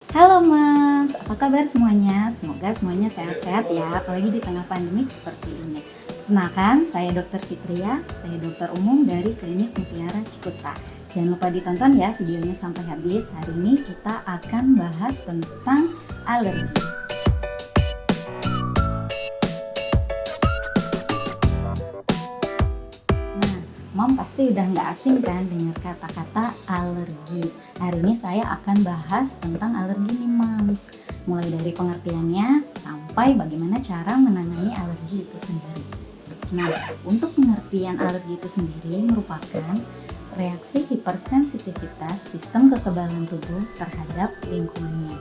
Halo Mams, apa kabar semuanya? Semoga semuanya sehat-sehat ya, apalagi di tengah pandemik seperti ini. Kenalkan, saya Dr. Fitria, saya dokter umum dari Klinik Mutiara Cikuta. Jangan lupa ditonton ya videonya sampai habis. Hari ini kita akan bahas tentang alergi. Mom pasti udah nggak asing kan dengar kata-kata alergi. Hari ini saya akan bahas tentang alergi nih Moms. Mulai dari pengertiannya sampai bagaimana cara menangani alergi itu sendiri. Nah, untuk pengertian alergi itu sendiri merupakan reaksi hipersensitivitas sistem kekebalan tubuh terhadap lingkungannya.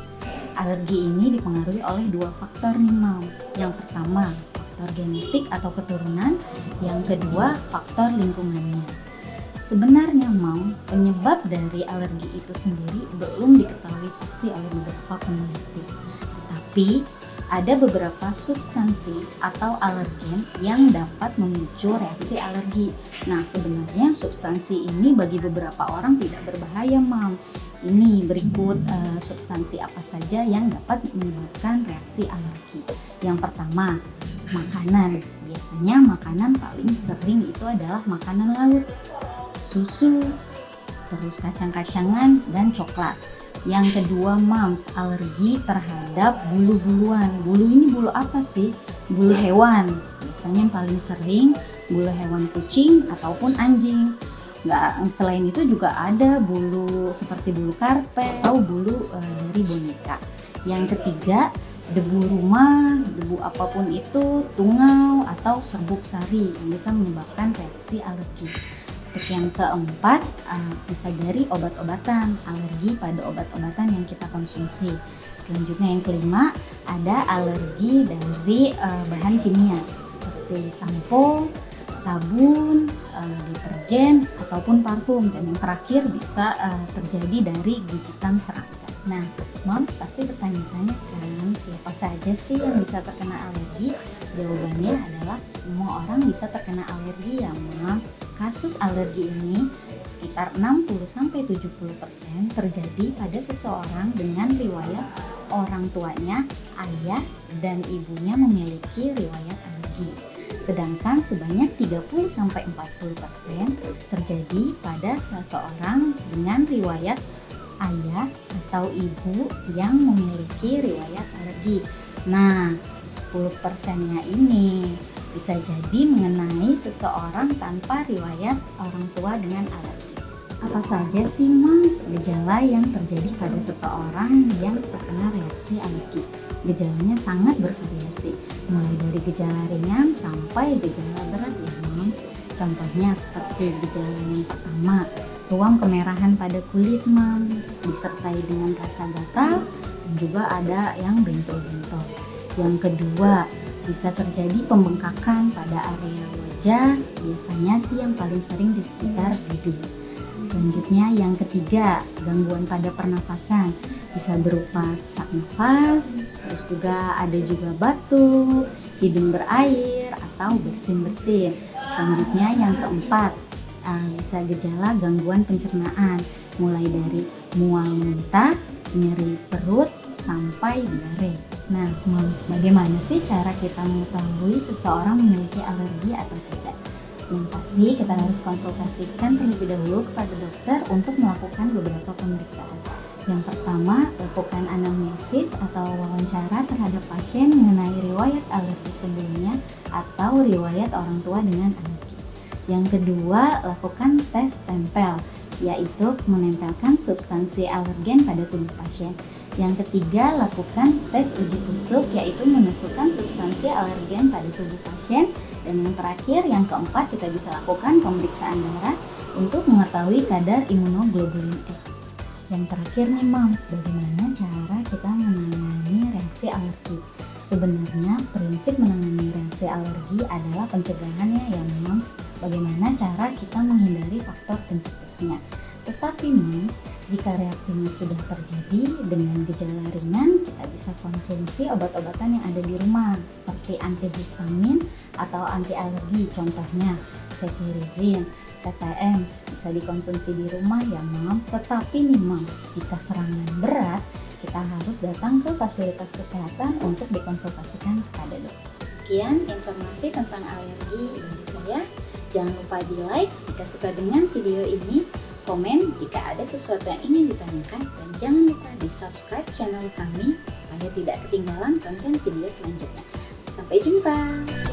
Alergi ini dipengaruhi oleh dua faktor nih Moms. Yang pertama, faktor genetik atau keturunan, yang kedua faktor lingkungannya. Sebenarnya penyebab dari alergi itu sendiri belum diketahui pasti oleh beberapa peneliti. Tetapi ada beberapa substansi atau alergen yang dapat memicu reaksi alergi. Nah, sebenarnya substansi ini bagi beberapa orang tidak berbahaya, Ini berikut substansi apa saja yang dapat menyebabkan reaksi alergi. Yang pertama, makanan. Biasanya makanan paling sering itu adalah makanan laut, susu, terus kacang-kacangan dan coklat. Yang kedua, alergi terhadap bulu-buluan. Bulu ini bulu apa sih? Bulu hewan. Biasanya yang paling sering bulu hewan kucing ataupun anjing. Selain itu juga ada bulu seperti bulu karpet atau bulu dari boneka. Yang ketiga, debu rumah, debu apapun itu, tungau atau serbuk sari yang bisa menyebabkan reaksi alergi. Untuk yang keempat, bisa dari obat-obatan, alergi pada obat-obatan yang kita konsumsi. Selanjutnya yang kelima, ada alergi dari bahan kimia seperti sampo, sabun, deterjen ataupun parfum. Dan yang terakhir bisa terjadi dari gigitan serangga. Nah, Moms pasti bertanya-tanya kan, siapa saja sih yang bisa terkena alergi? Jawabannya adalah semua orang bisa terkena alergi ya Moms. Kasus alergi ini sekitar 60-70% terjadi pada seseorang dengan riwayat orang tuanya, ayah, dan ibunya memiliki riwayat alergi. Sedangkan sebanyak 30-40% terjadi pada seseorang dengan riwayat ayah atau ibu yang memiliki riwayat alergi. Nah, 10%-nya ini bisa jadi mengenai seseorang tanpa riwayat orang tua dengan alergi. Apa saja sih gejala yang terjadi pada seseorang yang terkena reaksi alergi? Gejalanya sangat bervariasi, mulai dari gejala ringan sampai gejala berat ya Moms. Contohnya seperti gejala yang pertama, ruam kemerahan pada kulit disertai dengan rasa gatal dan juga ada yang bentol-bentol. Yang kedua, bisa terjadi pembengkakan pada area wajah, biasanya sih yang paling sering di sekitar bibir. Selanjutnya yang ketiga, gangguan pada pernafasan, bisa berupa sesak nafas, terus juga ada juga batuk, hidung berair atau bersin-bersin. Selanjutnya yang keempat, bisa gejala gangguan pencernaan, mulai dari mual muntah, nyeri perut, sampai diare. Nah, Moms, bagaimana sih cara kita mengetahui seseorang memiliki alergi atau tidak? Yang pasti kita harus konsultasikan terlebih dahulu kepada dokter untuk melakukan beberapa pemeriksaan. Yang pertama, lakukan anamnesis atau wawancara terhadap pasien mengenai riwayat alergi sebelumnya atau riwayat orang tua dengan alergi. Yang kedua, lakukan tes tempel, yaitu menempelkan substansi alergen pada tubuh pasien. Yang ketiga, lakukan tes uji tusuk, yaitu menusukkan substansi alergen pada tubuh pasien. Dan yang terakhir, yang keempat, kita bisa lakukan pemeriksaan darah untuk mengetahui kadar imunoglobulin E. Yang terakhir nih Moms, bagaimana cara kita menangani reaksi alergi? Sebenarnya prinsip menangani reaksi alergi adalah pencegahannya ya Moms. Bagaimana cara kita menghindari faktor pencetusnya? Tetapi Moms, jika reaksinya sudah terjadi dengan gejala ringan, kita bisa konsumsi obat-obatan yang ada di rumah seperti antihistamin atau anti alergi. Contohnya cetirizine, CTM bisa dikonsumsi di rumah ya Moms. Tetapi nih Moms, jika serangan berat kita harus datang ke fasilitas kesehatan untuk dikonsultasikan kepada dokter. Sekian informasi tentang alergi dari saya. Jangan lupa di like jika suka dengan video ini, komen jika ada sesuatu yang ingin ditanyakan, dan jangan lupa di subscribe channel kami supaya tidak ketinggalan konten video selanjutnya. Sampai jumpa!